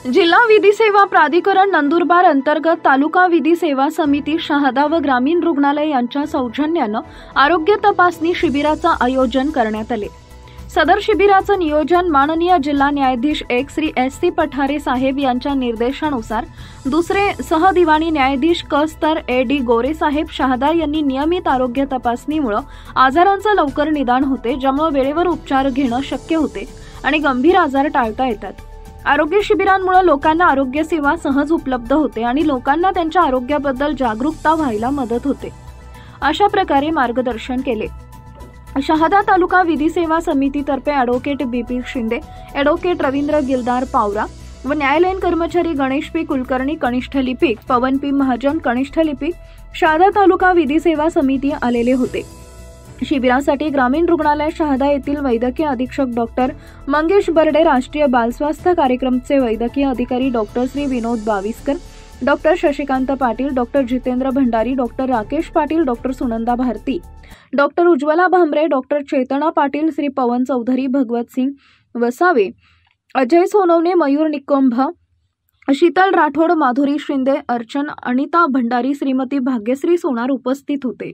जिल्हा विधी सेवा प्राधिकरण नंदुरबार अंतर्गत तालुका विधी सेवा समिती शहादा व ग्रामीण रुग्णालय यांच्या सौजन्यानं आरोग्य तपासणी शिबिराचं आयोजन करण्यात आले। सदर शिबिराचं नियोजन माननीय जिल्हा न्यायाधीश एक श्री एस.सी. पठारे साहेब यांच्या निर्देशानुसार दुसरे सहदिवाणी न्यायाधीश कस्तर ए.डी. गोरे साहेब शहादा यांनी नियमित आरोग्य तपासणीमुळे आजारांचं लवकर निदान होते, ज्यामुळे वेळेवर उपचार घेणं शक्य होते आणि गंभीर आजार टाळता येतात। आरोग्य शिबिरांमुळे लोकांना आरोग्य सेवा सहज उपलब्ध होते आणि लोकांना त्यांच्या आरोग्याबद्दल जागरूकता व्हायला मदत होते। अशा प्रकारे मार्गदर्शन केले। शहादा तालुका विधी सेवा समितीतर्फे advocate B P. Shinde, advocate Ravindra Gildar Pawara व न्यायालयीन कर्मचारी गणेश पी. कुलकर्णी कनिष्ठ लिपिक, पवन पी. महाजन कनिष्ठ लिपिक, शहादा तालुका विधी सेवा समिती आलेले होते। शिबिरासाठी ग्रामीण रुग्णालय शहादा येथील वैद्यकीय अधीक्षक डॉक्टर मंगेश बर्डे, राष्ट्रीय बाल स्वास्थ्य कार्यक्रमचे वैद्यकीय अधिकारी doctor Shri Vinod Baviskar, doctor Shashikant Patil, doctor Jitendra Bhandari, doctor Rakesh Patil, doctor Sunanda Bharti, doctor Ujjwala Bhamre, doctor Chetna Patil, Shri Pawan Chaudhari, Bhagwat Singh Vasave, Ajay Sonawane, Mayur Nikombh, Sheetal Rathod, Madhuri Shinde, Archan, Anita Bhandari, Shrimati Bhagyashree सोनार उपस्थित होते।